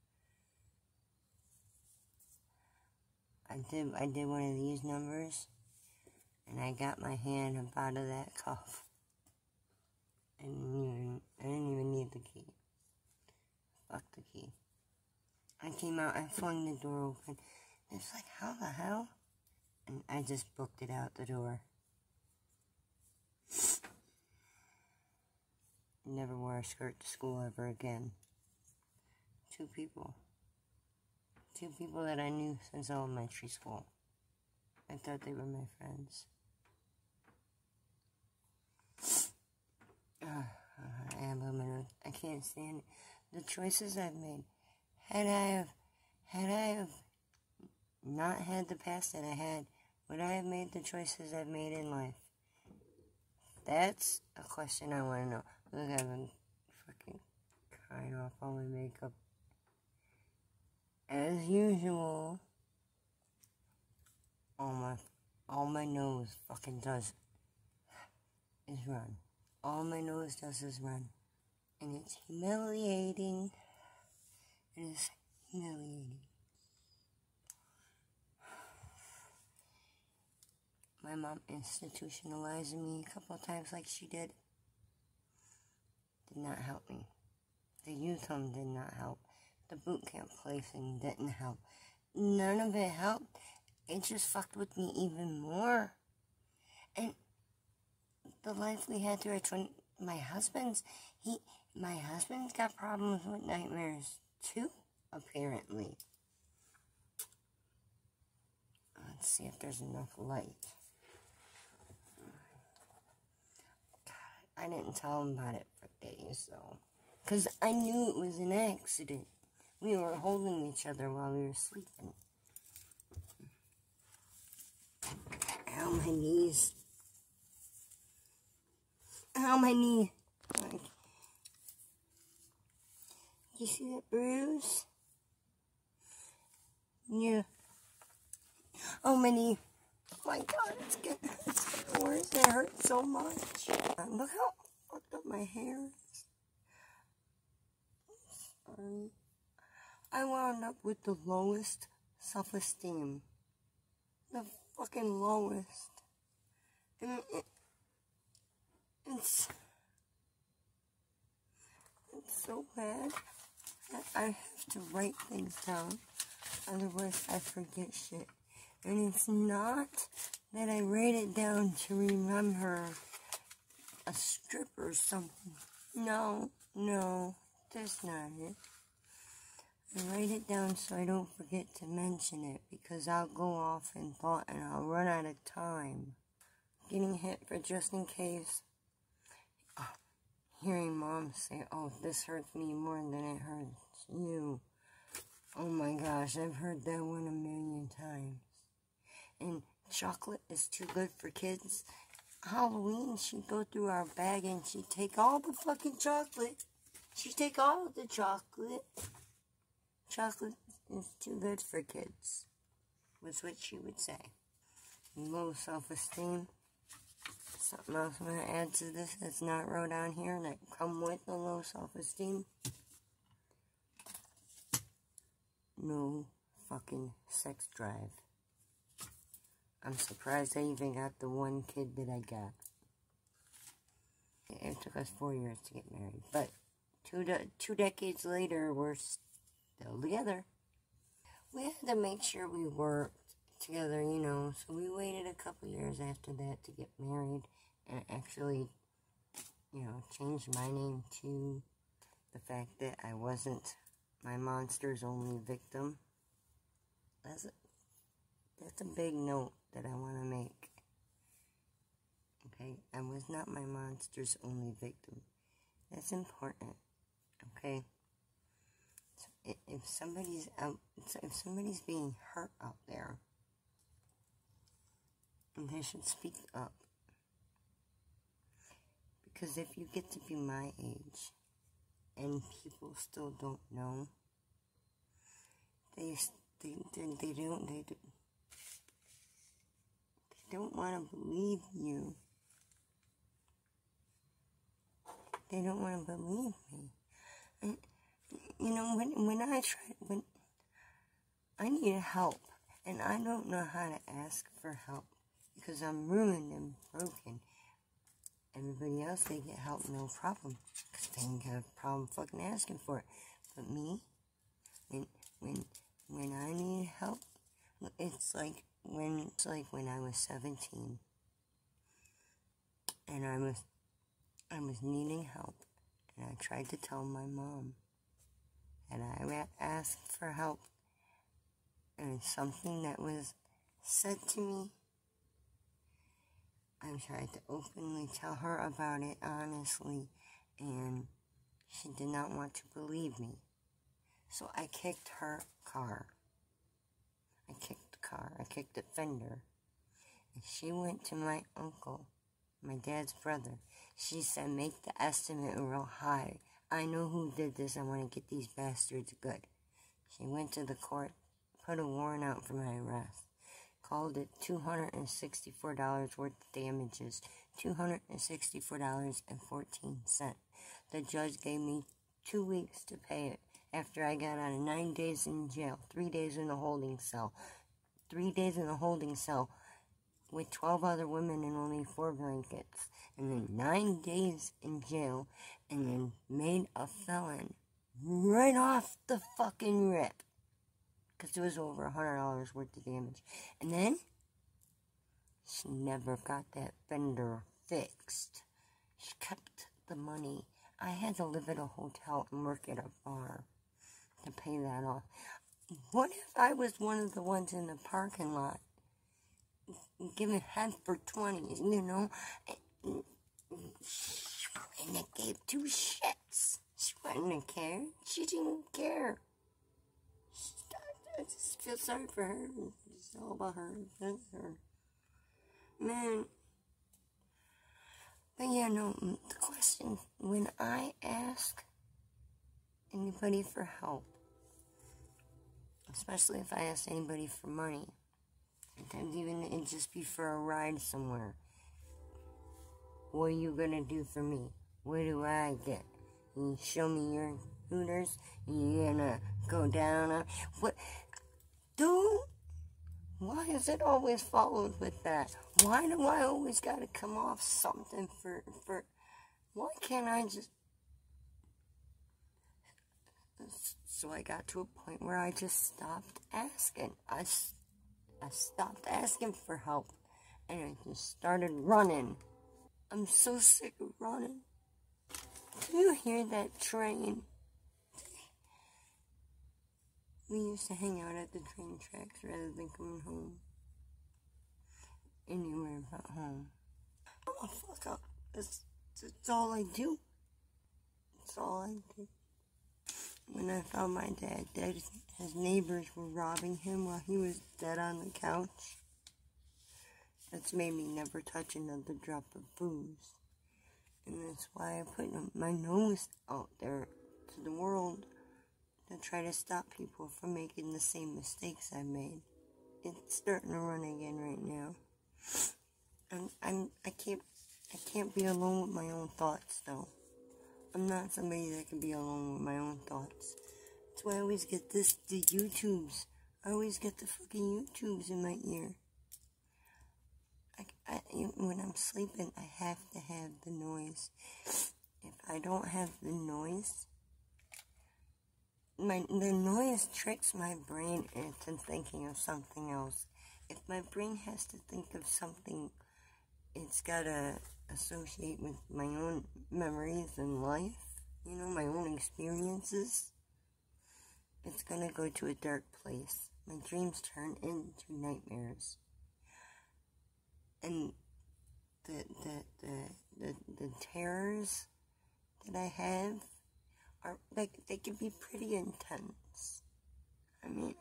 I did one of these numbers, and I got my hand up out of that cuff. I didn't even need the key. Fuck the key. I came out, I flung the door open. It's like, how the hell? And I just booked it out the door. Never wore a skirt to school ever again. Two people that I knew since elementary school. I thought they were my friends. I can't stand it. The choices I've made. Had I have not had the past that I had, would I have made the choices I've made in life? That's a question I want to know. Look, I've been fucking crying off all my makeup. As usual, all my nose fucking does is run. All my nose does is run. And it's humiliating. It is humiliating. My mom institutionalized me a couple of times like she did. Did not help me. The youth home did not help. The boot camp placing didn't help. None of it helped. It just fucked with me even more. And the life we had through our my husband's got problems with nightmares too, apparently. Let's see if there's enough light. God, I didn't tell him about it for days though, because I knew it was an accident. We were holding each other while we were sleeping. Ow, my knees. Ow, my knee. Like, you see that bruise? Yeah. Oh, my knee. Oh my God, it's getting worse. It hurts so much. Look how fucked up my hair is. Sorry. I wound up with the lowest self-esteem. The fucking lowest. And it's so bad that I have to write things down. Otherwise, I forget shit. And it's not that I write it down to remember a strip or something. No, that's not it. I write it down so I don't forget to mention it, because I'll go off in thought and I'll run out of time. Getting hit for just in case. hearing Mom say, oh, this hurts me more than it hurts you. Oh my gosh, I've heard that one 1,000,000 times. And chocolate is too good for kids. Halloween, she'd go through our bag and she'd take all the fucking chocolate. She'd take all the chocolate. Chocolate is too good for kids, was what she would say. Low self-esteem. Something else I'm going to add to this that's not wrote down here that come with the low self-esteem. No fucking sex drive. I'm surprised I even got the one kid that I got. It took us 4 years to get married, but two decades later, we're still together. We had to make sure we worked together, you know, so we waited a couple years after that to get married and actually, you know, changed my name to the fact that I wasn't my monster's only victim. That's a big note that I want to make. Okay, I was not my monster's only victim. That's important. Okay, so if somebody's being hurt out there, they should speak up. Because if you get to be my age and people still don't know, they don't want to believe you. They don't want to believe me. And, you know, when I need help and I don't know how to ask for help because I'm ruined and broken. Everybody else, they get help, no problem, because they ain't got a problem fucking asking for it. But me, when I need help, it's like when I was 17, and I was needing help, and I tried to tell my mom, and I asked for help, and something that was said to me, I tried to openly tell her about it honestly, and she did not want to believe me. So I kicked her car. I kicked the fender. And she went to my uncle, my dad's brother. She said, make the estimate real high. I know who did this. I want to get these bastards good. She went to the court, put a warrant out for my arrest. Called it $264 worth of damages, $264.14. The judge gave me 2 weeks to pay it after I got out of 9 days in jail, 3 days in a holding cell, 3 days in a holding cell with 12 other women and only 4 blankets, and then 9 days in jail, and then made a felon right off the fucking rip. Because it was over $100 worth of damage. And then, she never got that fender fixed. She kept the money. I had to live at a hotel and work at a bar to pay that off. What if I was one of the ones in the parking lot giving head for 20s, you know? And it gave 2 shits. She wouldn't care. She didn't care. I just feel sorry for her. It's all about her. That's her. Man. But yeah, no, the question, when I ask anybody for help, especially if I ask anybody for money, sometimes even it just be for a ride somewhere. What are you gonna do for me? What do I get? You show me your Hooters? You gonna go down on... What? Dude, why is it always followed with that? Why do I always gotta come off something for... Why can't I just... So I got to a point where I just stopped asking. I stopped asking for help. And I just started running. I'm so sick of running. Do you hear that train? We used to hang out at the train tracks rather than coming home. Anywhere but home. I'm a fuck up. That's all I do. That's all I did. When I found my dad dead, his neighbors were robbing him while he was dead on the couch. That's made me never touch another drop of booze. And that's why I put my nose out there to the world to try to stop people from making the same mistakes I made. It's starting to run again right now. I can't be alone with my own thoughts though. I'm not somebody that can be alone with my own thoughts. That's why I always get the YouTubes. I always get the fucking YouTubes in my ear. When I'm sleeping, I have to have the noise. If I don't have the noise, the noise tricks my brain into thinking of something else. If my brain has to think of something, it's gotta associate with my own memories in life, my own experiences. It's gonna go to a dark place. My dreams turn into nightmares. And the terrors that I have are they can be pretty intense. I mean,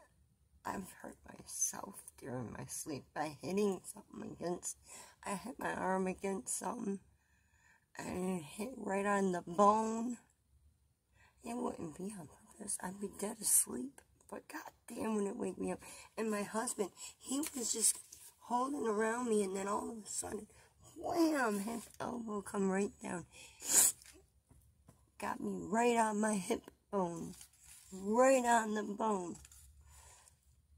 I've hurt myself during my sleep by hitting something against. I hit my arm against something, and it hit right on the bone. It wouldn't be on purpose. I'd be dead asleep. But goddamn, when it wake me up. And my husband, he was just holding around me, and then all of a sudden, wham! His elbow come right down. Got me right on my hip bone. Right on the bone.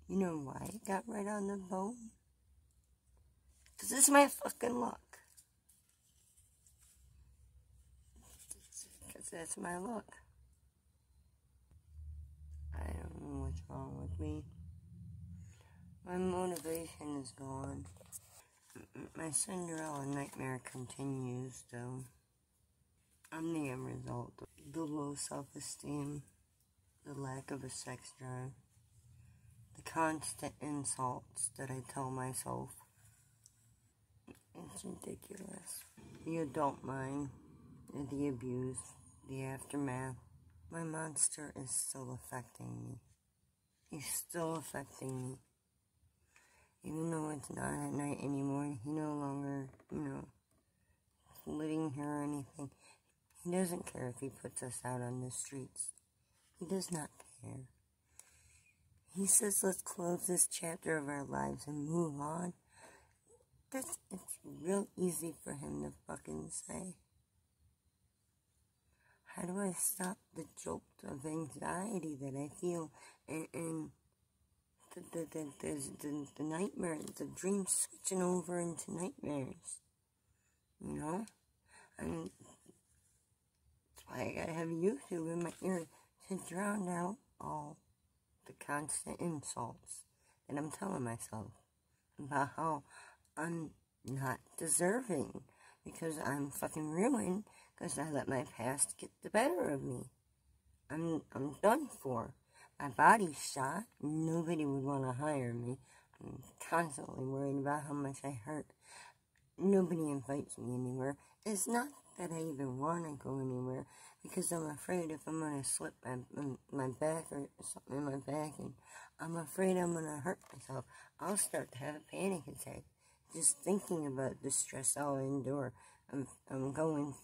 You know why it got right on the bone? Because it's my fucking luck. Because that's my luck. I don't know what's wrong with me. My motivation is gone. My Cinderella nightmare continues, though. I'm the end result of the low self-esteem, the lack of a sex drive, the constant insults that I tell myself. It's ridiculous. The adult mind, the abuse, the aftermath. My monster is still affecting me. He's still affecting me. Even though it's not at night anymore, he no longer, living here or anything. He doesn't care if he puts us out on the streets. He does not care. He says, let's close this chapter of our lives and move on. It's real easy for him to fucking say. How do I stop the jolt of anxiety that I feel and the nightmares, the dreams switching over into nightmares? And that's why I gotta have YouTube in my ear to drown out all the constant insults that I'm telling myself about how I'm not deserving because I'm fucking ruined because I let my past get the better of me. I'm done for. My body's shot. Nobody would want to hire me. I'm constantly worried about how much I hurt. Nobody invites me anywhere. It's not that I even want to go anywhere because I'm afraid if I'm going to slip my back or something in my back and I'm afraid I'm going to hurt myself, I'll start to have a panic attack. Just thinking about the stress I'll endure. I'm going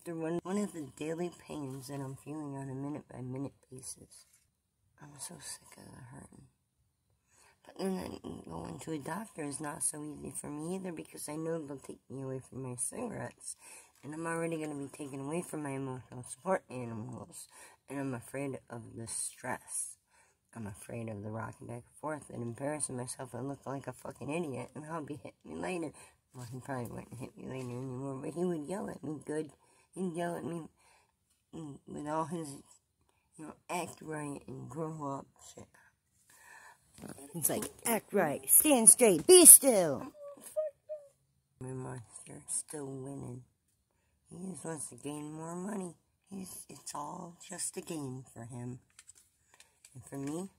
through one of the daily pains that I'm feeling on a minute-by-minute basis. I'm so sick of the hurting. But then going to a doctor is not so easy for me either because I know they'll take me away from my cigarettes. And I'm already going to be taken away from my emotional support animals. And I'm afraid of the stress. I'm afraid of the rocking back and forth and embarrassing myself and look like a fucking idiot. And I'll be hitting me later. Well, he probably wouldn't hit me later anymore, but he would yell at me good. He'd yell at me with all his, act right and grow up shit. It's like, act right, stand straight, be still. My monster is still winning. He just wants to gain more money. It's all just a game for him. And for me,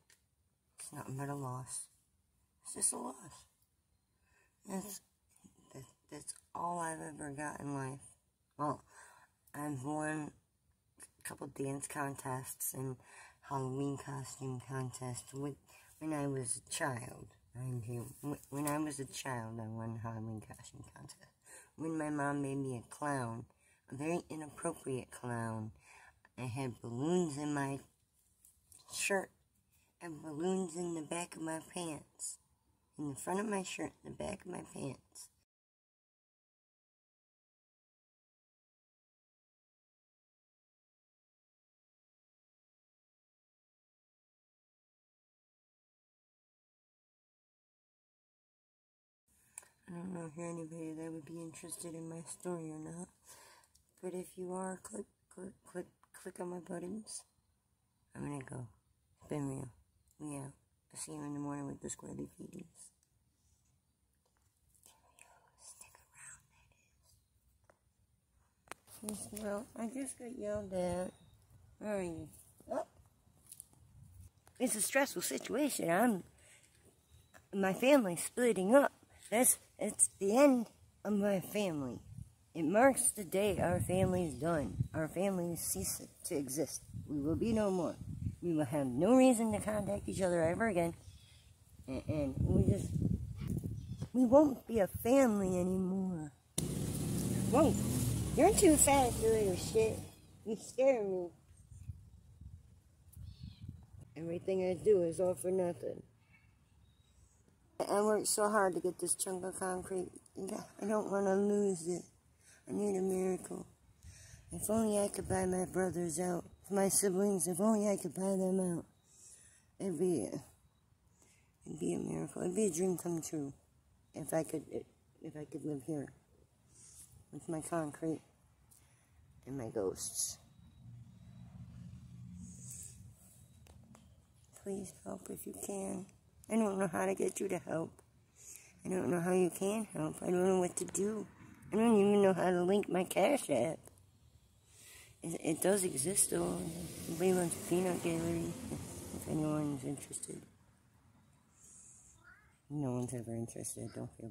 it's nothing but a loss. It's just a loss. That's all I've ever got in life. Well, I've won couple dance contests and Halloween costume contests when I was a child. When I was a child, I won Halloween costume contest. When my mom made me a clown, a very inappropriate clown, I had balloons in my shirt and balloons in the back of my pants. In the front of my shirt, the back of my pants. I don't know if you're anybody that would be interested in my story or not, but if you are, click on my buttons. I'm gonna go. It's been real. Yeah. I'll see you in the morning with the squirrely feelings. Stick around, that is. Yes, well, I just got yelled at. Where are you? Oh. It's a stressful situation. My family's splitting up. It's the end of my family. It marks the day our family is done. Our family ceases to exist. We will be no more. We will have no reason to contact each other ever again. And we won't be a family anymore. Whoa, you're too fast, you little shit. You scare me. Everything I do is all for nothing. I worked so hard to get this chunk of concrete. I don't want to lose it. I need a miracle. If only I could buy my brothers out. My siblings, if only I could buy them out. It'd be a miracle. It'd be a dream come true. If I could live here. With my concrete. And my ghosts. Please help if you can. I don't know how to get you to help. I don't know how you can help. I don't know what to do. I don't even know how to link my Cash App. It does exist though. Anybody wants a peanut gallery, if anyone's interested. No one's ever interested, don't feel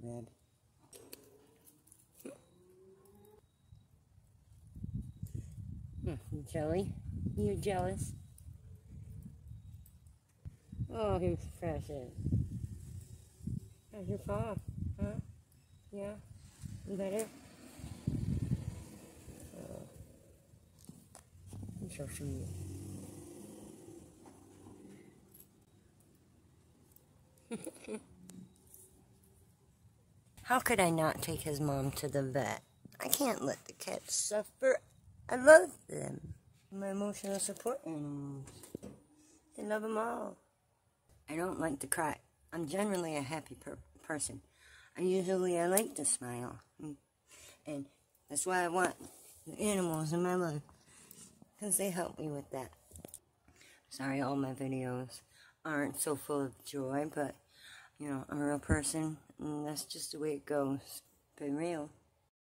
bad. Jelly? You jealous? Oh, he's precious. How's your paw? Huh? Yeah? You better? I'm so sweet. How could I not take his mom to the vet? I can't let the cats suffer. I love them. My emotional support animals. I love them all. I don't like to cry. I'm generally a happy person. I like to smile. And that's why I want the animals in my life. Because they help me with that. Sorry, all my videos aren't so full of joy, but, you know, I'm a real person, and that's just the way it goes. Been real.